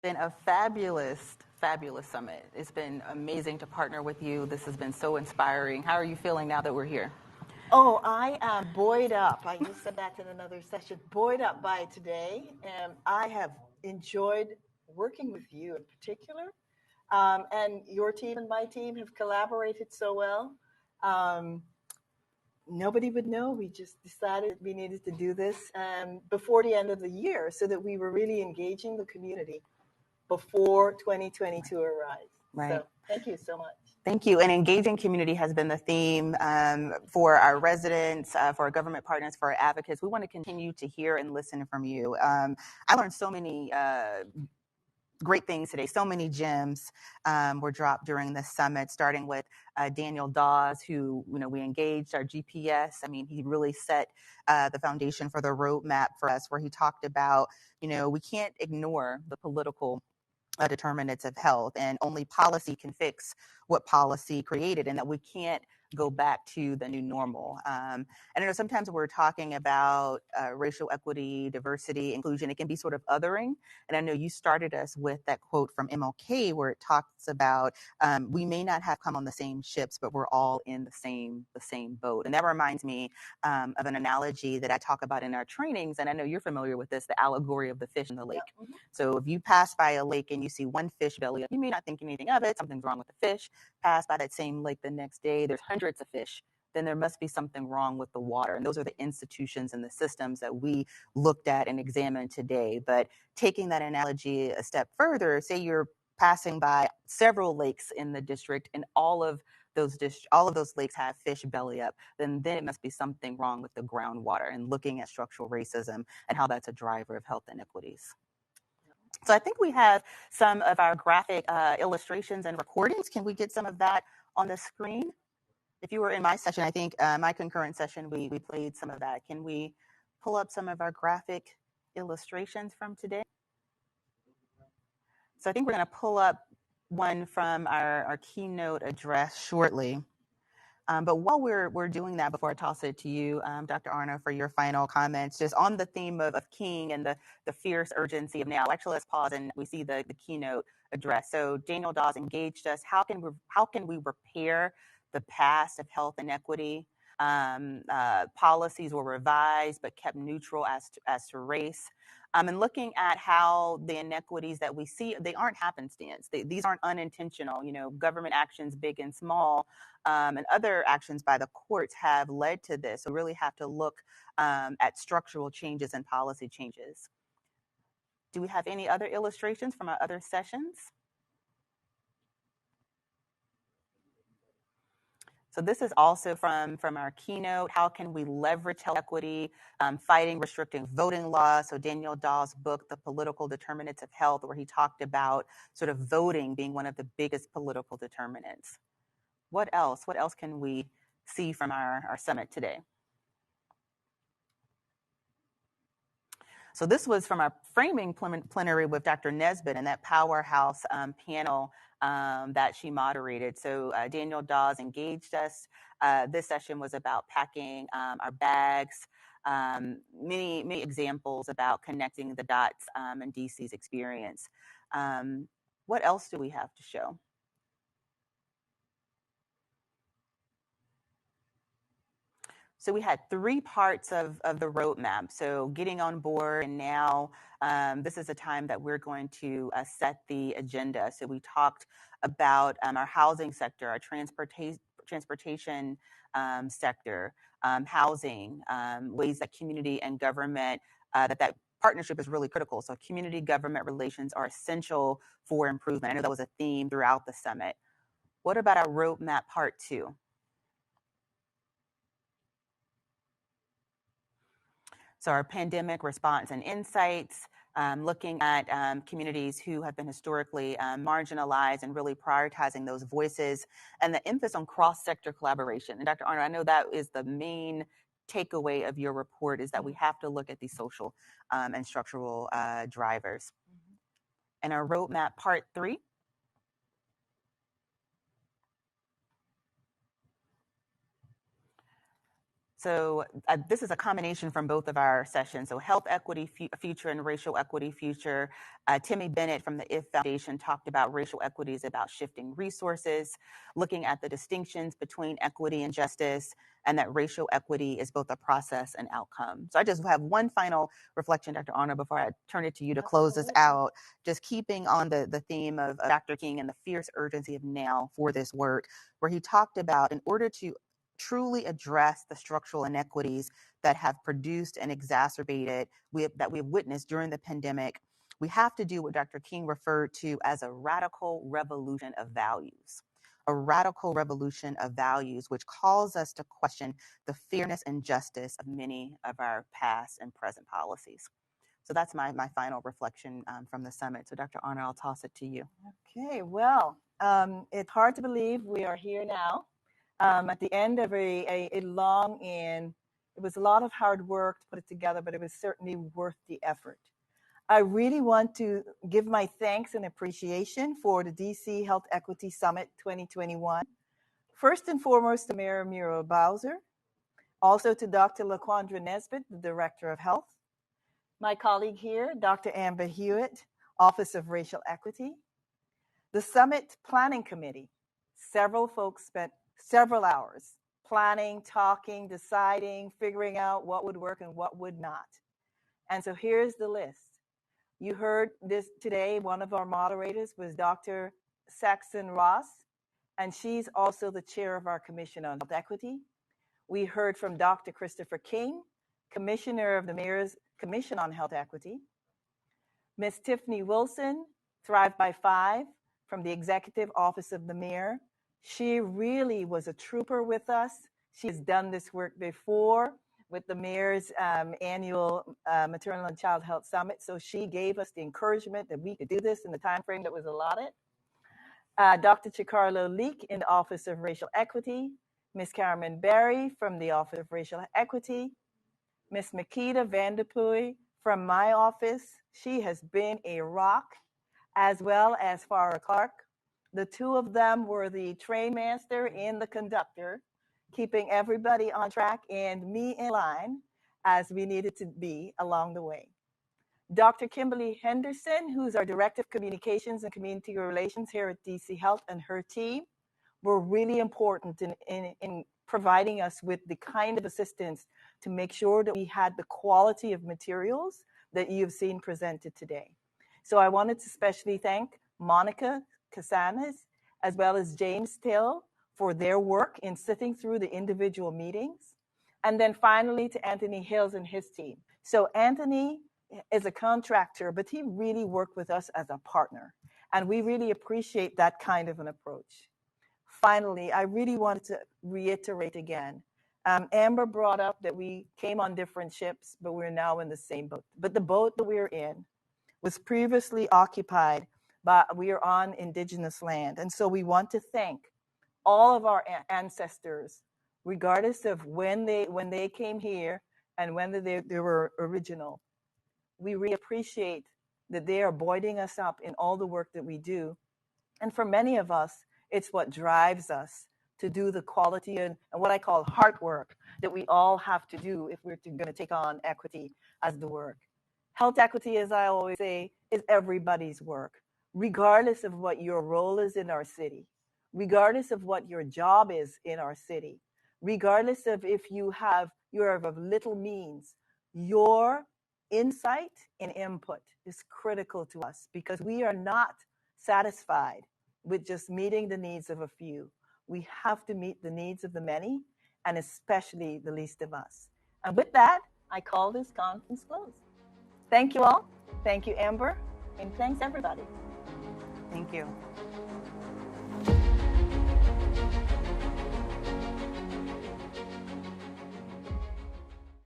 Been a fabulous summit. It's been amazing to partner with you. This has been so inspiring. How are you feeling now that we're here? Oh, I am buoyed up. I just said that in another session. Buoyed up by today, and I have enjoyed working with you in particular. And your team and my team have collaborated so well. Um, Nobody would know. We just decided we needed to do this before the end of the year so that we were really engaging the community before 2022 arrives. Right. So thank you so much. Thank you. And engaging community has been the theme for our residents, for our government partners, for our advocates. We want to continue to hear and listen from you. I learned so many great things today. So many gems were dropped during the summit, starting with Daniel Dawes, who, we engaged our GPS. I mean, he really set the foundation for the roadmap for us, where he talked about, we can't ignore the political determinants of health, and only policy can fix what policy created, and that we can't go back to the new normal. And I know sometimes we're talking about racial equity, diversity, inclusion. It can be sort of othering. And I know you started us with that quote from MLK, where it talks about we may not have come on the same ships, but we're all in the same boat. And that reminds me of an analogy that I talk about in our trainings. And I know you're familiar with this, the allegory of the fish in the lake. Yeah. Mm-hmm. So if you pass by a lake and you see one fish belly up, you may not think anything of it. Something's wrong with the fish. Pass by that same lake the next day, there's hundreds of fish. Then there must be something wrong with the water. And those are the institutions and the systems that we looked at and examined today. But taking that analogy a step further, say you're passing by several lakes in the district, and all of those lakes have fish belly up, then it must be something wrong with the groundwater, and looking at structural racism and how that's a driver of health inequities. So I think we have some of our graphic illustrations and recordings. Can we get some of that on the screen? If you were in my session, I think my concurrent session, we played some of that. Can we pull up some of our graphic illustrations from today? So I think we're going to pull up one from our keynote address shortly. But while we're doing that, before I toss it to you, Dr. Arno, for your final comments, just on the theme of King and the fierce urgency of now. Actually, let's pause and we see the keynote address. So Daniel Dawes engaged us. How can we repair the past of health inequity? Policies were revised but kept neutral as to race. And looking at how the inequities that we see, they aren't happenstance. These aren't unintentional. Government actions, big and small, and other actions by the courts have led to this. So really have to look at structural changes and policy changes. Do we have any other illustrations from our other sessions? So this is also from our keynote. How can we leverage health equity, fighting restricting voting laws? So Daniel Dawes' book, The Political Determinants of Health, where he talked about sort of voting being one of the biggest political determinants. What else? What else can we see from our summit today? So this was from our framing plenary with Dr. Nesbitt and that powerhouse panel that she moderated. So Daniel Dawes engaged us. This session was about packing our bags, many examples about connecting the dots in DC's experience. What else do we have to show? So we had 3 parts of the roadmap. So getting on board, and now this is a time that we're going to set the agenda. So we talked about our housing sector, our transportation sector, housing, ways that community and government, that partnership is really critical. So community government relations are essential for improvement. I know that was a theme throughout the summit. What about our roadmap part 2? So our pandemic response and insights, looking at communities who have been historically marginalized and really prioritizing those voices, and the emphasis on cross-sector collaboration. And Dr. Arno, I know that is the main takeaway of your report, is that we have to look at these social and structural drivers. And our roadmap part 3. So this is a combination from both of our sessions. So health equity future and racial equity future. Timmy Bennett from the IF Foundation talked about racial equities, about shifting resources, looking at the distinctions between equity and justice, and that racial equity is both a process and outcome. So I just have one final reflection, Dr. Arno, before I turn it to you to close us out, just keeping on the theme of Dr. King and the fierce urgency of now for this work, where he talked about in order to truly address the structural inequities that have produced and exacerbated that we have witnessed during the pandemic, we have to do what Dr. King referred to as a radical revolution of values. A radical revolution of values, which calls us to question the fairness and justice of many of our past and present policies. So that's my final reflection from the summit. So Dr. Arno, I'll toss it to you. Okay, well, it's hard to believe we are here now. At the end of a long and it was a lot of hard work to put it together, but it was certainly worth the effort. I really want to give my thanks and appreciation for the DC Health Equity Summit 2021. First and foremost, to Mayor Muriel Bowser, also to Dr. LaQuandra Nesbitt, the Director of Health, my colleague here, Dr. Amber Hewitt, Office of Racial Equity, the Summit Planning Committee. Several folks spent several hours planning, talking, deciding, figuring out what would work and what would not. And so here's the list. You heard this today. One of our moderators was Dr. Saxon Ross, and she's also the chair of our Commission on Health Equity. We heard from Dr. Christopher King, Commissioner of the Mayor's Commission on Health Equity. Ms. Tiffany Wilson, Thrive by Five, from the Executive Office of the Mayor. She really was a trooper with us. She has done this work before with the Mayor's annual Maternal and Child Health Summit. So she gave us the encouragement that we could do this in the time frame that was allotted. Dr. Chicarlo Leak in the Office of Racial Equity. Ms. Carmen Berry from the Office of Racial Equity. Ms. Makita Vanderpooy from my office. She has been a rock, as well as Farah Clark. The two of them were the train master and the conductor, keeping everybody on track and me in line as we needed to be along the way. Dr. Kimberly Henderson, who's our Director of Communications and Community Relations here at DC Health, and her team were really important in providing us with the kind of assistance to make sure that we had the quality of materials that you've seen presented today. So I wanted to especially thank Monica Casanas, as well as James Till, for their work in sitting through the individual meetings. And then finally to Anthony Hills and his team. So Anthony is a contractor, but he really worked with us as a partner. And we really appreciate that kind of an approach. Finally, I really wanted to reiterate again, Amber brought up that we came on different ships, but we're now in the same boat. But the boat that we're in was previously occupied by, we are on indigenous land. And so we want to thank all of our ancestors, regardless of when they came here and when they were original. We really appreciate that they are buoying us up in all the work that we do. And for many of us, it's what drives us to do the quality and what I call heart work that we all have to do if we're going to take on equity as the work. Health equity, as I always say, is everybody's work, regardless of what your role is in our city, regardless of what your job is in our city, regardless of if you're of little means. Your insight and input is critical to us because we are not satisfied with just meeting the needs of a few. We have to meet the needs of the many, and especially the least of us. And with that, I call this conference closed. Thank you all. Thank you, Amber. And thanks, everybody. Thank you.